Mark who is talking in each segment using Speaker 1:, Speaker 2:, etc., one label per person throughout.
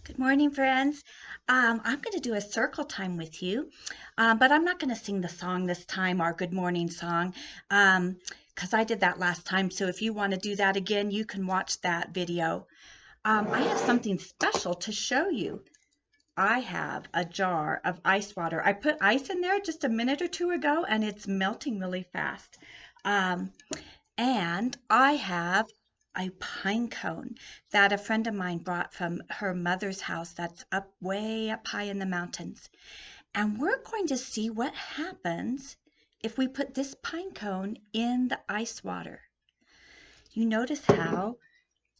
Speaker 1: Good morning, friends. I'm going to do a circle time with you, but I'm not going to sing the song this time, our good morning song, because I did that last time. So if you want to do that again, you can watch that video. I have something special to show you. I have a jar of ice water. I put ice in there just a minute or two ago, and it's melting really fast. Um, and I have a pine cone that a friend of mine brought from her mother's house that's up way up high in the mountains. And we're going to see what happens if we put this pine cone in the ice water. You notice how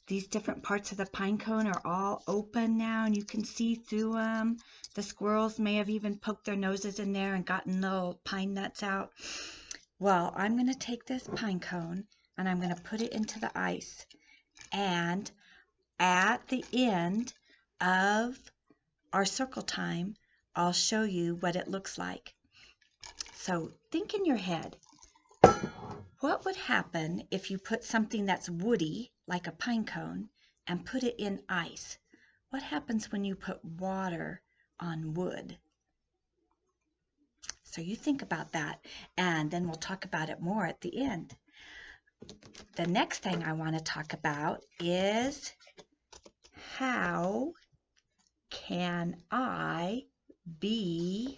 Speaker 1: these different parts of the pine cone are all open now and you can see through them. The squirrels may have even poked their noses in there and gotten little pine nuts out. Well, I'm going to take this pine cone and I'm going to put it into the ice. And at the end of our circle time, I'll show you what it looks like. So think in your head, what would happen if you put something that's woody, like a pine cone, and put it in ice? What happens when you put water on wood? So you think about that, and then we'll talk about it more at the end. The next thing I want to talk about is how can I be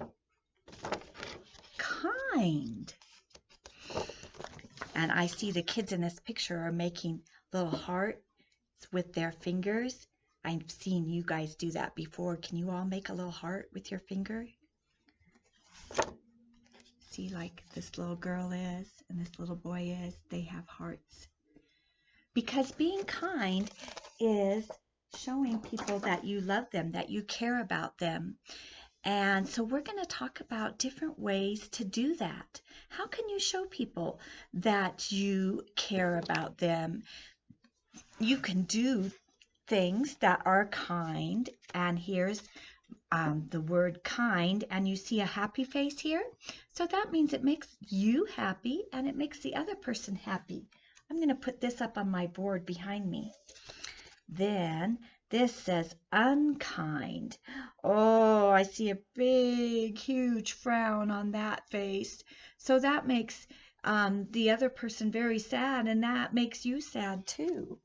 Speaker 1: kind? And I see the kids in this picture are making little hearts with their fingers. I've seen you guys do that before. Can you all make a little heart with your finger? See, like this little girl is and this little boy is, they have hearts. Because being kind is showing people that you love them, that you care about them. And so we're going to talk about different ways to do that. How can you show people that you care about them? You can do things that are kind, and here's the word kind, and you see a happy face here. So that means it makes you happy and it makes the other person happy. I'm going to put this up on my board behind me. Then this says unkind. Oh, I see a big, huge frown on that face. So that makes the other person very sad, and that makes you sad too.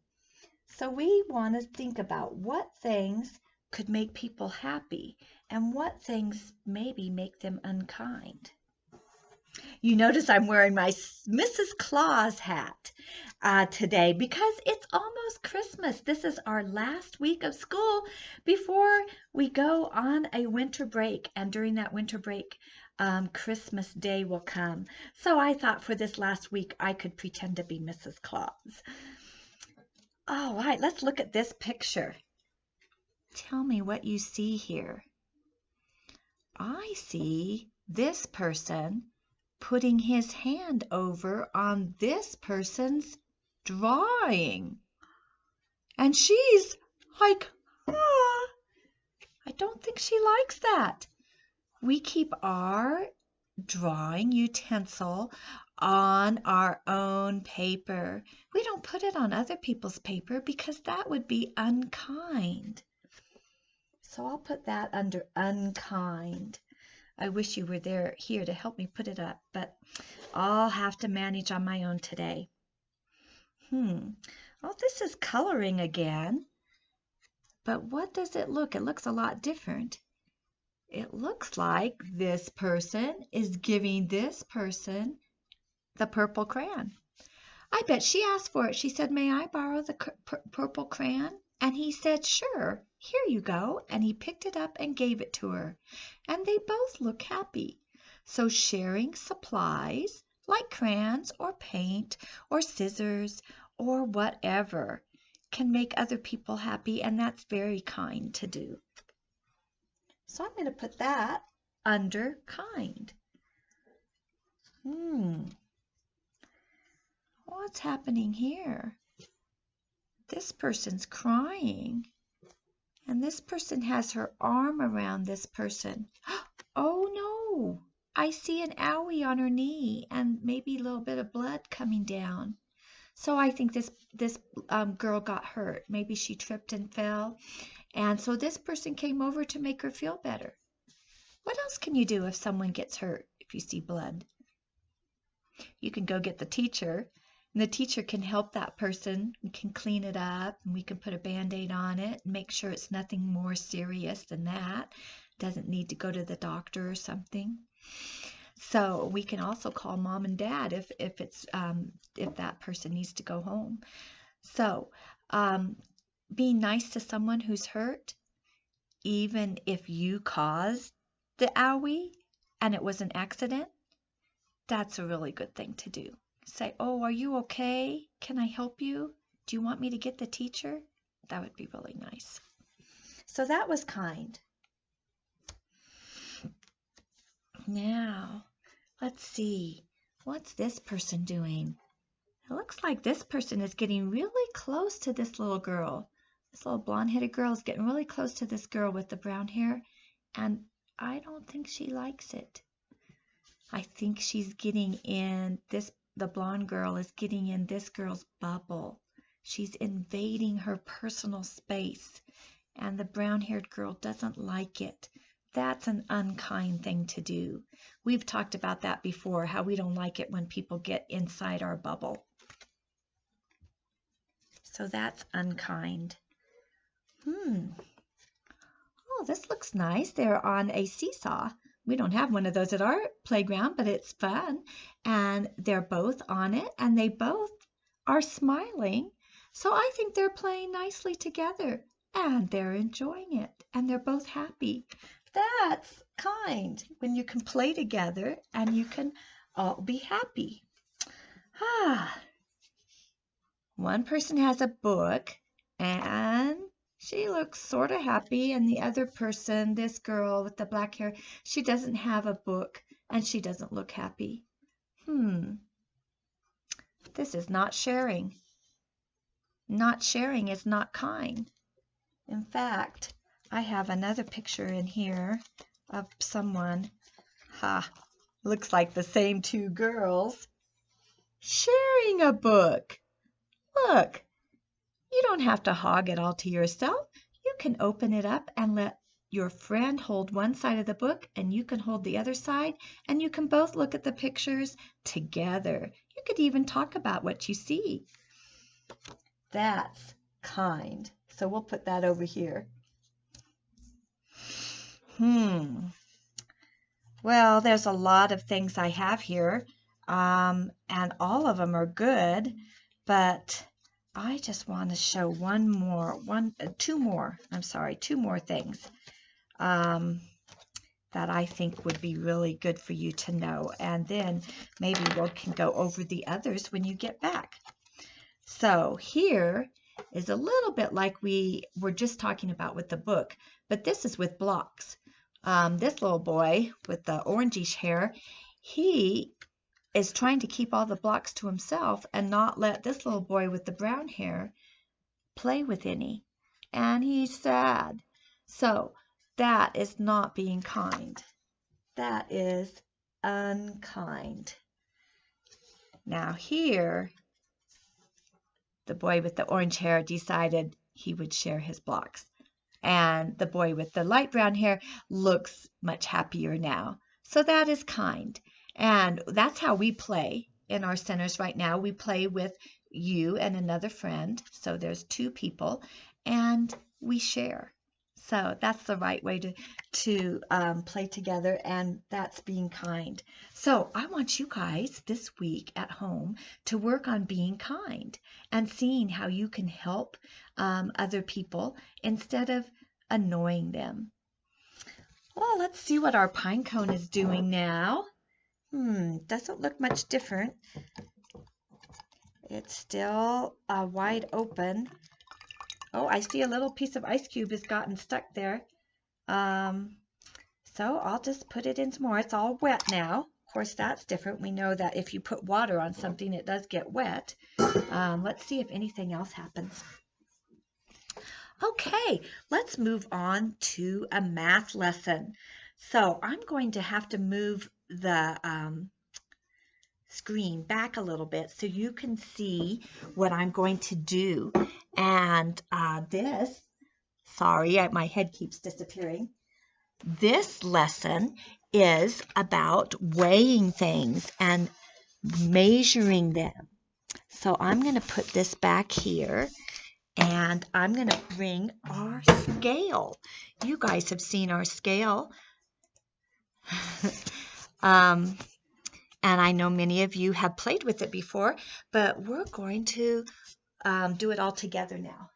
Speaker 1: So we want to think about what things could make people happy and what things maybe make them unkind. You notice I'm wearing my Mrs. Claus hat today because it's almost Christmas. This is our last week of school before we go on a winter break. And during that winter break, Christmas Day will come. So I thought for this last week I could pretend to be Mrs. Claus. All right, let's look at this picture. Tell me what you see here. I see this person putting his hand over on this person's drawing. And she's like, I don't think she likes that. We keep our drawing utensil on our own paper. We don't put it on other people's paper because that would be unkind. So I'll put that under unkind. I wish you were here to help me put it up, but I'll have to manage on my own today. Oh, this is coloring again. But what does it look? It looks a lot different. It looks like this person is giving this person the purple crayon. I bet she asked for it. She said, "May I borrow the purple crayon?" And he said, "Sure, here you go." And he picked it up and gave it to her. And they both look happy. So sharing supplies like crayons or paint or scissors or whatever can make other people happy, and that's very kind to do. So I'm going to put that under kind. What's happening here? This person's crying, and this person has her arm around this person. Oh no! I see an owie on her knee and maybe a little bit of blood coming down. So I think this girl got hurt. Maybe she tripped and fell, And so this person came over to make her feel better. What else can you do if someone gets hurt, if you see blood? You can go get the teacher, and the teacher can help that person and can clean it up, and we can put a Band-Aid on it and make sure it's nothing more serious than that. Doesn't need to go to the doctor or something. So we can also call mom and dad if that person needs to go home. So being nice to someone who's hurt, even if you caused the owie and it was an accident, that's a really good thing to do. Say, oh, are you okay? Can I help you? Do you want me to get the teacher? That would be really nice. So that was kind. Now, let's see. What's this person doing? It looks like this person is getting really close to this little girl. This little blonde-headed girl is getting really close to this girl with the brown hair, and I don't think she likes it. I think she's getting in this, the blonde girl is getting in this girl's bubble. She's invading her personal space, and the brown-haired girl doesn't like it. That's an unkind thing to do. We've talked about that before, how we don't like it when people get inside our bubble. So that's unkind. Oh, this looks nice. They're on a seesaw. We don't have one of those at our playground, but it's fun. And they're both on it, and they both are smiling. So I think they're playing nicely together, and they're enjoying it, and they're both happy. That's kind, when you can play together and you can all be happy. One person has a book, and she looks sort of happy, and the other person, this girl with the black hair, she doesn't have a book, and she doesn't look happy. This is not sharing. Not sharing is not kind. In fact, I have another picture in here of someone, looks like the same two girls, sharing a book. Look. You don't have to hog it all to yourself. You can open it up and let your friend hold one side of the book, and you can hold the other side, and you can both look at the pictures together. You could even talk about what you see. That's kind. So we'll put that over here. Well, there's a lot of things I have here, and all of them are good, but I just want to show two more things that I think would be really good for you to know, and then maybe we can go over the others when you get back. So here is a little bit like we were just talking about with the book, but this is with blocks. This little boy with the orangish hair, he is trying to keep all the blocks to himself and not let this little boy with the brown hair play with any. And he's sad. So that is not being kind. That is unkind. Now here, the boy with the orange hair decided he would share his blocks. And the boy with the light brown hair looks much happier now. So that is kind. And that's how we play in our centers right now. We play with you and another friend. So there's two people, and we share. So that's the right way to play together, and that's being kind. So I want you guys this week at home to work on being kind and seeing how you can help other people instead of annoying them. Well, let's see what our pine cone is doing now. Doesn't look much different. It's still wide open. Oh, I see a little piece of ice cube has gotten stuck there. So I'll just put it in some more. It's all wet now. Of course, that's different. We know that if you put water on something, it does get wet. Let's see if anything else happens. Okay, let's move on to a math lesson. So I'm going to have to move the screen back a little bit so you can see what I'm going to do. And this Sorry, my head keeps disappearing. This lesson is about weighing things and measuring them. So I'm going to put this back here, and I'm going to bring our scale. You guys have seen our scale. And I know many of you have played with it before, but we're going to do it all together now.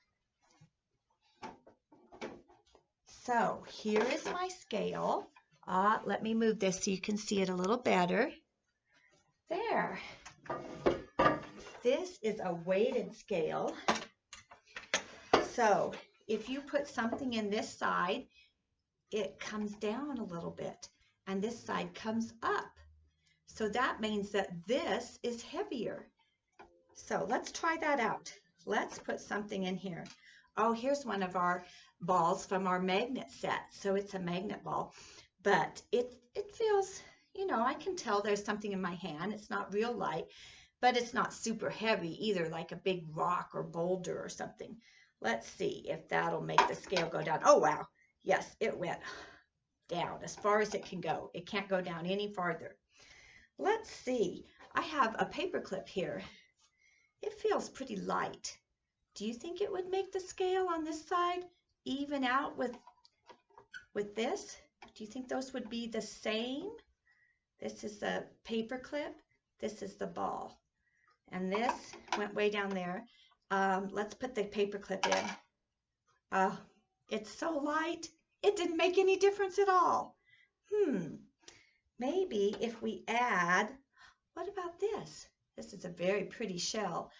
Speaker 1: So here is my scale. Let me move this so you can see it a little better. There. This is a weighted scale. So if you put something in this side, it comes down a little bit, and this side comes up. So that means that this is heavier. So let's try that out. Let's put something in here. Oh, here's one of our balls from our magnet set. So it's a magnet ball, but it feels, you know, I can tell there's something in my hand. It's not real light, but it's not super heavy either, like a big rock or boulder or something. Let's see if that'll make the scale go down. Oh, wow. Yes, it went down as far as it can go. It can't go down any farther. Let's see. I have a paper clip here. It feels pretty light. Do you think it would make the scale on this side even out with this? Do you think those would be the same? This is the paper clip. This is the ball. And this went way down there. Let's put the paper clip in. It's so light. It didn't make any difference at all. Maybe if we add, what about this? This is a very pretty shell.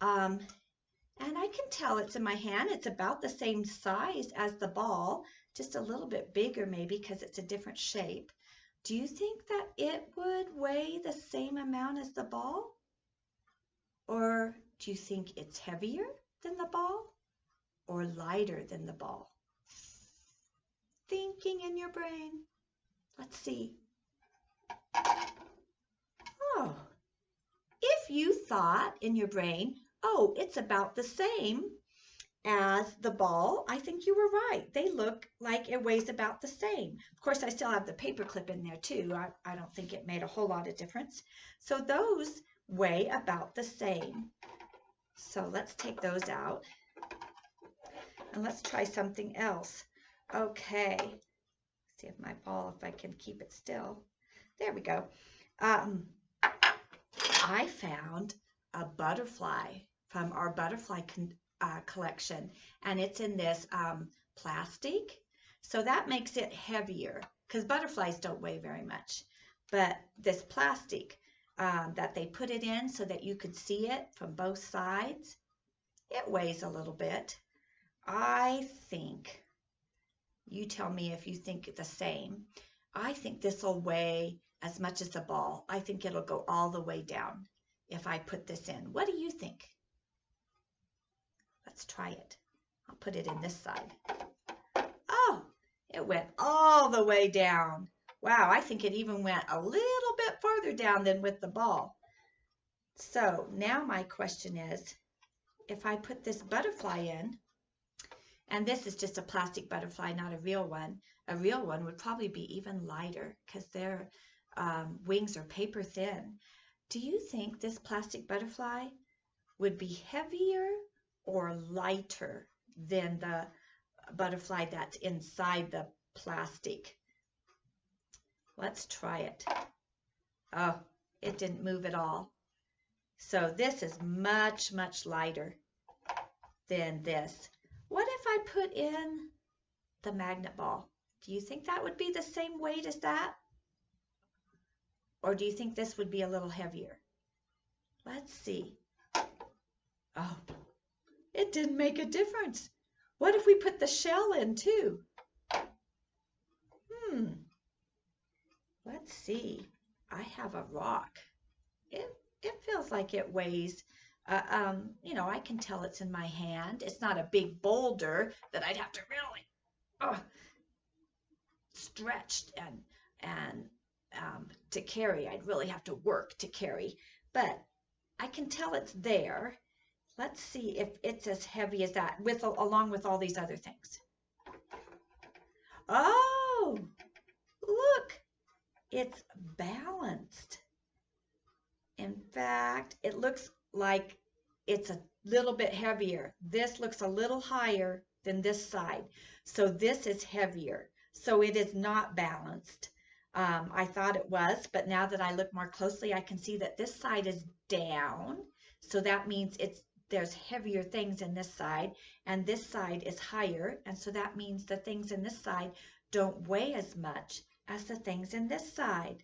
Speaker 1: And I can tell it's in my hand. It's about the same size as the ball, just a little bit bigger maybe because it's a different shape. Do you think that it would weigh the same amount as the ball? Or do you think it's heavier than the ball or lighter than the ball? Thinking in your brain. Let's see. Oh, if you thought in your brain, oh, it's about the same as the ball, I think you were right. They look like it weighs about the same. Of course, I still have the paper clip in there too. I don't think it made a whole lot of difference. So those weigh about the same. So let's take those out. And let's try something else. Okay. See if my ball, if I can keep it still. There we go. I found a butterfly from our butterfly collection, and it's in this plastic. So that makes it heavier because butterflies don't weigh very much. But this plastic that they put it in so that you could see it from both sides, it weighs a little bit. I think, you tell me if you think the same, I think this will weigh as much as the ball. I think it'll go all the way down if I put this in. What do you think? Let's try it. I'll put it in this side. Oh, it went all the way down. Wow, I think it even went a little bit farther down than with the ball. So now my question is, if I put this butterfly in, and this is just a plastic butterfly, not a real one would probably be even lighter because their wings are paper thin. Do you think this plastic butterfly would be heavier or lighter than the butterfly that's inside the plastic? Let's try it. Oh, it didn't move at all. So this is much, much lighter than this. What if I put in the magnet ball? Do you think that would be the same weight as that? Or do you think this would be a little heavier? Let's see. Oh, it didn't make a difference. What if we put the shell in too? Let's see. I have a rock. It feels like it weighs, you know, I can tell it's in my hand. It's not a big boulder that I'd have to really stretch and to carry. I'd really have to work to carry, but I can tell it's there. Let's see if it's as heavy as that along with all these other things. it's balanced. In fact, it looks like it's a little bit heavier. This looks a little higher than this side. So this is heavier. So it is not balanced. I thought it was, but now that I look more closely, I can see that this side is down. So that means there's heavier things in this side, and this side is higher. And so that means the things in this side don't weigh as much as the things in this side.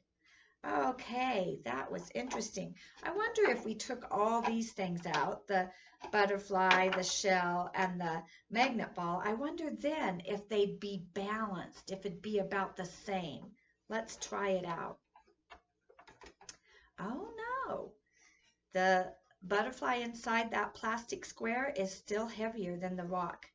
Speaker 1: Okay, that was interesting. I wonder if we took all these things out, the butterfly, the shell, and the magnet ball, I wonder then if they'd be balanced, if it'd be about the same. Let's try it out. Oh no, the butterfly inside that plastic square is still heavier than the rock.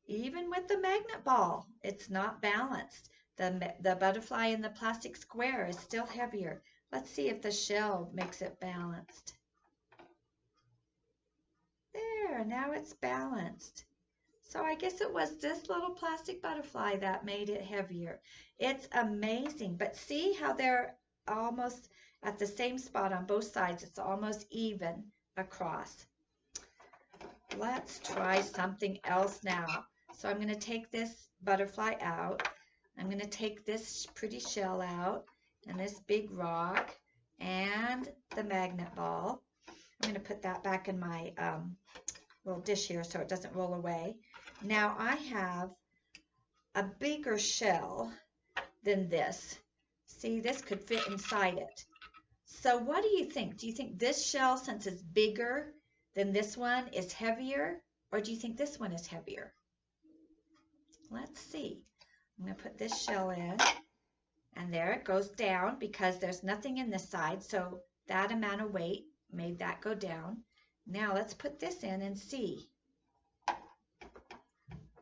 Speaker 1: Even with the magnet ball, it's not balanced. The butterfly in the plastic square is still heavier. Let's see if the shell makes it balanced. There, now it's balanced. So I guess it was this little plastic butterfly that made it heavier. It's amazing, but see how they're almost at the same spot on both sides. It's almost even across. Let's try something else now. So I'm going to take this butterfly out. I'm going to take this pretty shell out and this big rock and the magnet ball. I'm going to put that back in my little dish here so it doesn't roll away. Now I have a bigger shell than this. See, this could fit inside it. So what do you think? Do you think this shell, since it's bigger than this one, is heavier? Or do you think this one is heavier? Let's see. I'm going to put this shell in, and there it goes down because there's nothing in this side, so that amount of weight made that go down. Now let's put this in and see.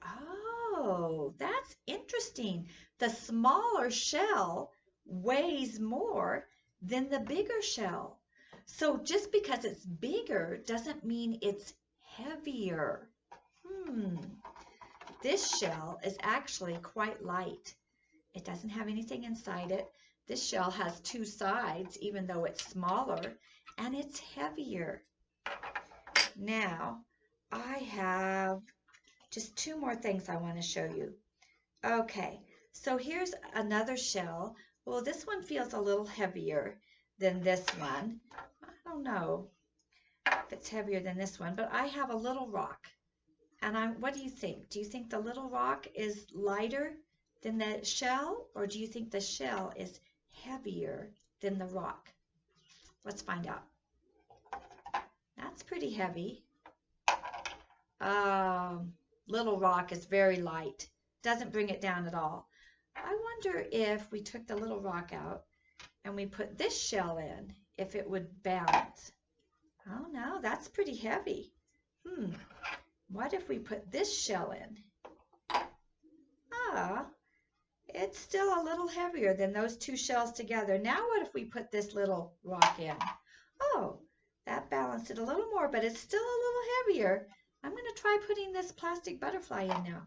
Speaker 1: Oh, that's interesting. The smaller shell weighs more than the bigger shell. So just because it's bigger doesn't mean it's heavier. This shell is actually quite light. It doesn't have anything inside it. This shell has two sides, even though it's smaller, and it's heavier. Now, I have just two more things I want to show you. Okay, so here's another shell. Well, this one feels a little heavier than this one. I don't know if it's heavier than this one, but I have a little rock. And what do you think? Do you think the little rock is lighter than the shell, or do you think the shell is heavier than the rock? Let's find out. That's pretty heavy. Little rock is very light. Doesn't bring it down at all. I wonder if we took the little rock out and we put this shell in, if it would balance. Oh no, that's pretty heavy. What if we put this shell in? It's still a little heavier than those two shells together. Now what if we put this little rock in? Oh, that balanced it a little more, but it's still a little heavier. I'm going to try putting this plastic butterfly in now.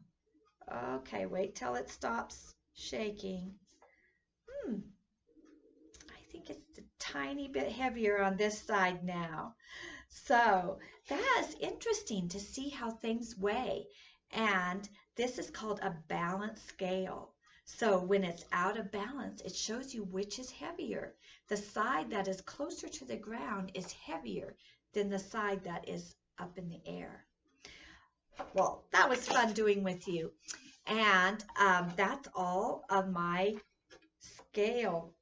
Speaker 1: Okay, wait till it stops shaking. I think it's a tiny bit heavier on this side now. So that's interesting to see how things weigh. And this is called a balance scale. So when it's out of balance, it shows you which is heavier. The side that is closer to the ground is heavier than the side that is up in the air. Well, that was fun doing with you. And that's all of my scale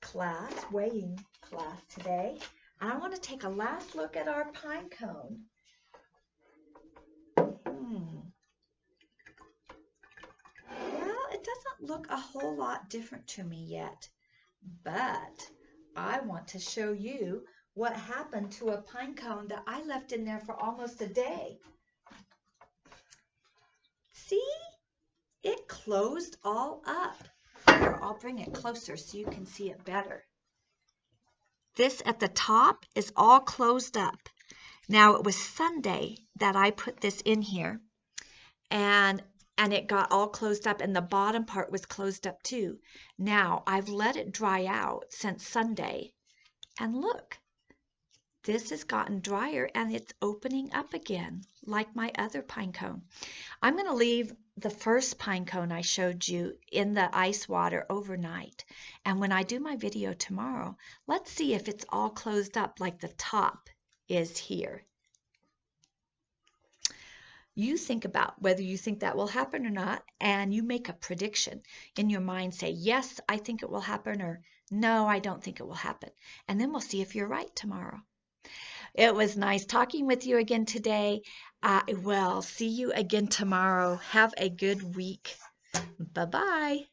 Speaker 1: class, weighing class today. I want to take a last look at our pine cone. Well, it doesn't look a whole lot different to me yet, but I want to show you what happened to a pine cone that I left in there for almost a day. See? It closed all up. Here, I'll bring it closer so you can see it better. This at the top is all closed up. Now, it was Sunday that I put this in here, and and it got all closed up, and the bottom part was closed up too. Now I've let it dry out since Sunday, and look, this has gotten drier and it's opening up again like my other pine cone. I'm going to leave the first pine cone I showed you in the ice water overnight, and when I do my video tomorrow, let's see if it's all closed up like the top is here. You think about whether you think that will happen or not, and you make a prediction in your mind. Say, yes, I think it will happen, or no, I don't think it will happen. And then we'll see if you're right tomorrow. It was nice talking with you again today. I will see you again tomorrow. Have a good week. Bye-bye.